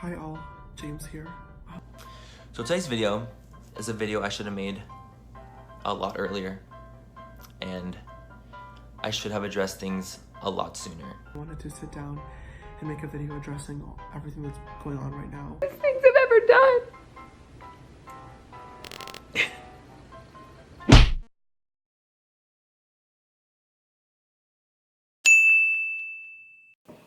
Hi all, James here. So today's video is a video I should have made a lot earlier, and I should have addressed things a lot sooner. I wanted to sit down and make a video addressing everything that's going on right now. Best things I've ever done.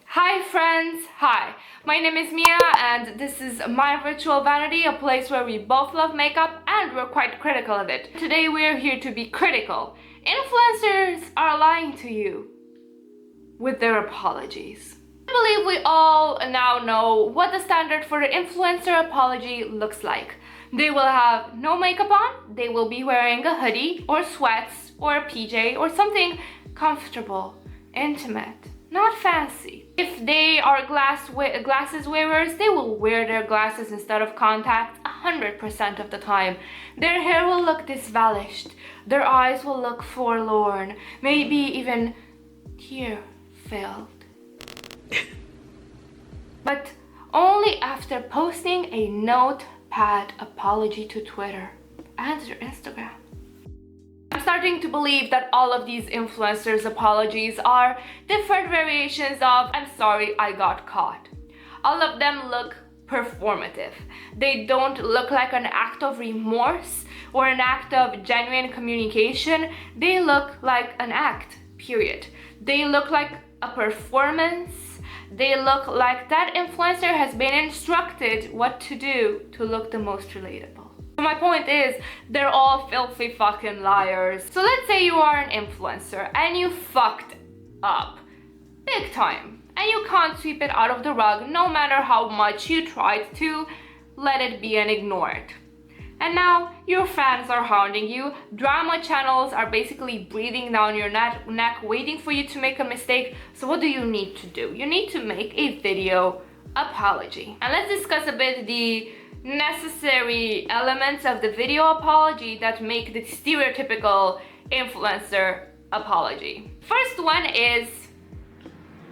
Hi friends, hi. My name is Mia and this is My Virtual Vanity, a place where we both love makeup and we're quite critical of it. Today we're here to be critical. Influencers are lying to you with their apologies. I believe we all now know what the standard for the influencer apology looks like. They will have no makeup on, they will be wearing a hoodie or sweats or a PJ or something comfortable, intimate, not fancy. If they are glasses wearers, they will wear their glasses instead of contacts 100% of the time. Their hair will look disembellished, their eyes will look forlorn, maybe even tear-filled. But only after posting a notepad apology to Twitter and their Instagram. I'm starting to believe that all of these influencers' apologies are different variations of "I'm sorry, I got caught." All of them look performative. They don't look like an act of remorse or an act of genuine communication. They look like an act, period. They look like a performance. They look like that influencer has been instructed what to do to look the most relatable. My point is, they're all filthy fucking liars. So let's say you are an influencer and you fucked up big time and you can't sweep it out of the rug no matter how much you tried to let it be and ignore it. And now your fans are hounding you. Drama channels are basically breathing down your neck waiting for you to make a mistake. So what do you need to do? You need to make a video apology. And let's discuss a bit the necessary elements of the video apology that make the stereotypical influencer apology. First one is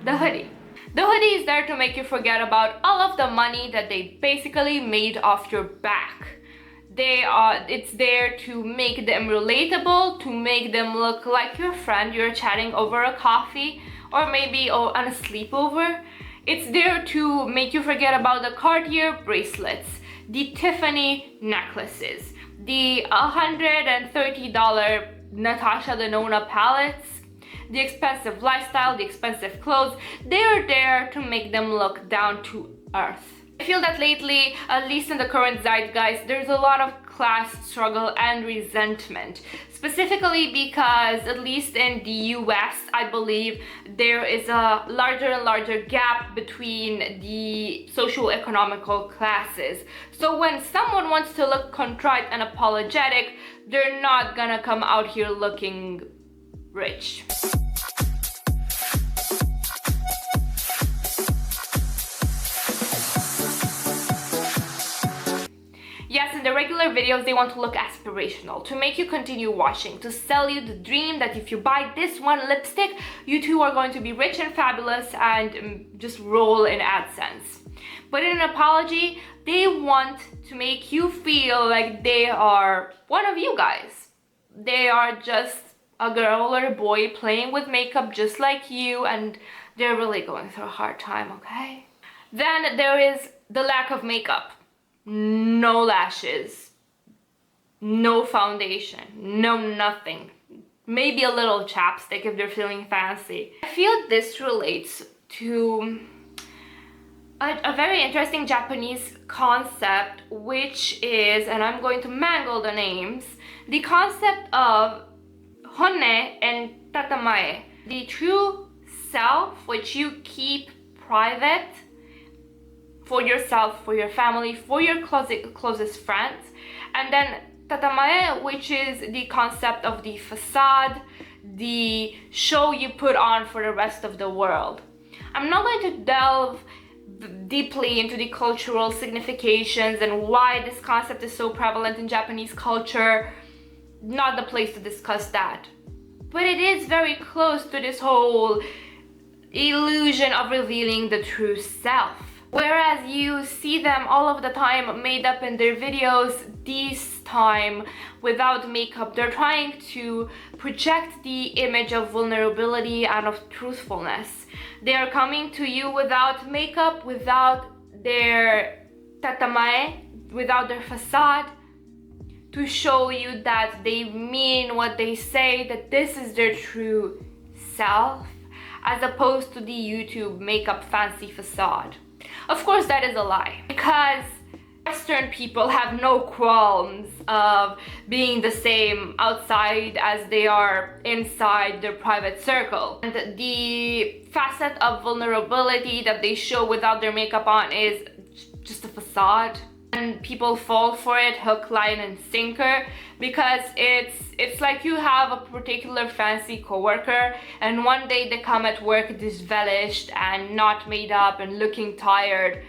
the hoodie. The hoodie is there to make you forget about all of the money that they basically made off your back. It's there to make them relatable, to make them look like your friend you're chatting over a coffee or maybe on a sleepover. It's there to make you forget about the Cartier bracelets, the Tiffany necklaces, the $130 Natasha Denona palettes, the expensive lifestyle, the expensive clothes. They're there to make them look down to earth. I feel that lately, at least in the current zeitgeist, there's a lot of class struggle and resentment. Specifically because, at least in the US, I believe there is a larger and larger gap between the socio-economical classes. So when someone wants to look contrite and apologetic, they're not gonna come out here looking rich. Yes, in the regular videos, they want to look aspirational, to make you continue watching, to sell you the dream that if you buy this one lipstick, you too are going to be rich and fabulous and just roll in AdSense. But in an apology, they want to make you feel like they are one of you guys. They are just a girl or a boy playing with makeup just like you, and they're really going through a hard time, okay? Then there is the lack of makeup. No lashes, no foundation, no nothing. Maybe a little chapstick if they're feeling fancy. I feel this relates to a very interesting Japanese concept, which is, and I'm going to mangle the names, the concept of honne and tatamae, the true self which you keep private for yourself, for your family, for your closest friends, and then tatamae, which is the concept of the facade, the show you put on for the rest of the world. I'm not going to delve deeply into the cultural significations and why this concept is so prevalent in Japanese culture. Not the place to discuss that. But it is very close to this whole illusion of revealing the true self. Whereas you see them all of the time made up in their videos, this time without makeup, they're trying to project the image of vulnerability and of truthfulness. They are coming to you without makeup, without their tatamae, without their facade, to show you that they mean what they say, that this is their true self, as opposed to the YouTube makeup fancy facade. Of course, that is a lie, because Western people have no qualms of being the same outside as they are inside their private circle. And the facet of vulnerability that they show without their makeup on is just a facade. And people fall for it hook, line, and sinker, because it's like you have a particular fancy coworker and one day they come at work disvelished and not made up and looking tired.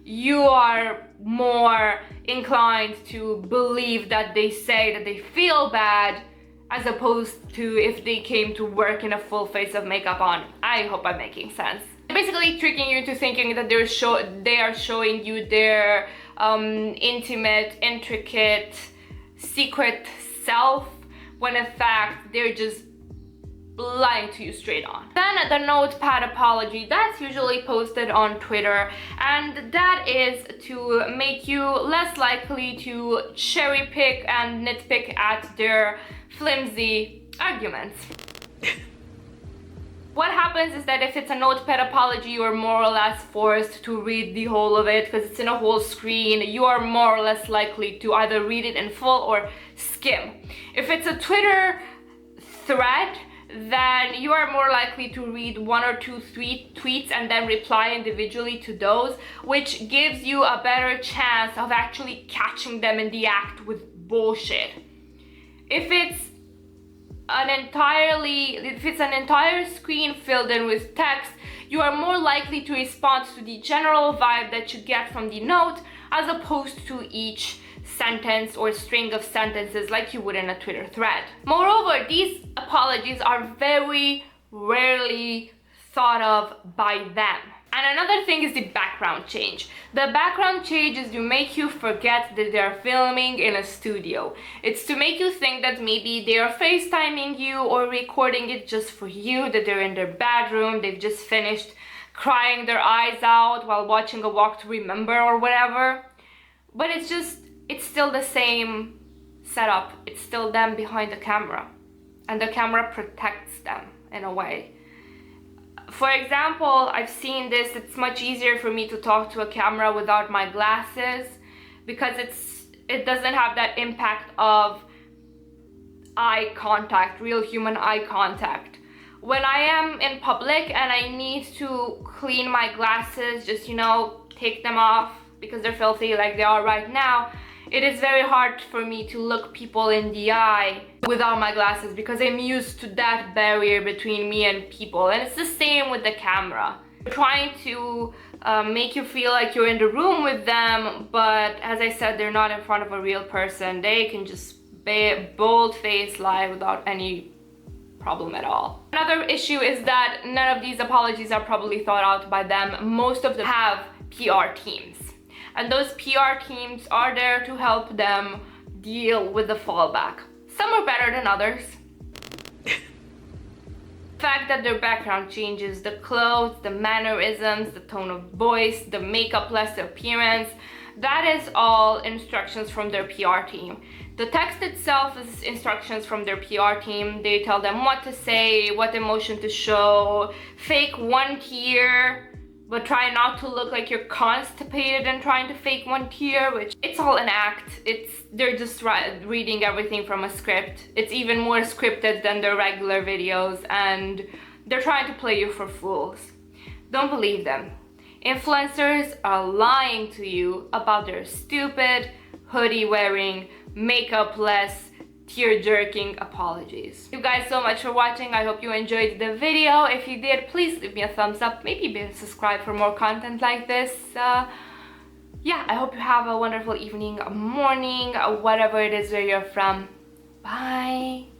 You are more inclined to believe that they say that they feel bad, as opposed to if they came to work in a full face of makeup on. I hope I'm making sense. Basically tricking you into thinking that they are showing you their intimate, intricate, secret self, when in fact they're just lying to you straight on. Then the notepad apology, that's usually posted on Twitter, and that is to make you less likely to cherry pick and nitpick at their flimsy arguments. What happens is that if it's a notepad apology, you are more or less forced to read the whole of it, because it's in a whole screen. You are more or less likely to either read it in full or skim. If it's a Twitter thread, then you are more likely to read one or two tweets and then reply individually to those, which gives you a better chance of actually catching them in the act with bullshit. If it's an entire screen filled in with text, you are more likely to respond to the general vibe that you get from the note, as opposed to each sentence or string of sentences like you would in a Twitter thread. Moreover, these apologies are very rarely thought of by them. And another thing is the background change. The background change is to make you forget that they're filming in a studio. It's to make you think that maybe they are FaceTiming you or recording it just for you, that they're in their bedroom, they've just finished crying their eyes out while watching A Walk to Remember or whatever. But it's still the same setup. It's still them behind the camera, and the camera protects them in a way. For example, I've seen this, it's much easier for me to talk to a camera without my glasses, because it doesn't have that impact of eye contact, real human eye contact. When I am in public and I need to clean my glasses, just, take them off because they're filthy like they are right now, it is very hard for me to look people in the eye without my glasses, because I'm used to that barrier between me and people. And it's the same with the camera. They're trying to make you feel like you're in the room with them, but as I said, they're not in front of a real person. They can just bold-faced lie without any problem at all. Another issue is that none of these apologies are probably thought out by them. Most of them have PR teams, and those PR teams are there to help them deal with the fallback. Some are better than others. The fact that their background changes, the clothes, the mannerisms, the tone of voice, the makeup-less appearance, that is all instructions from their PR team. The text itself is instructions from their PR team. They tell them what to say, what emotion to show, fake one tear, but try not to look like you're constipated and trying to fake one tear, which it's all an act. They're just reading everything from a script. It's even more scripted than their regular videos, and they're trying to play you for fools. Don't believe them. Influencers are lying to you about their stupid, hoodie-wearing, makeup-less, tear-jerking apologies. Thank you guys so much for watching. I hope you enjoyed the video. If you did, please leave me a thumbs up. Maybe subscribe for more content like this. Yeah, I hope you have a wonderful evening, morning, whatever it is where you're from. Bye!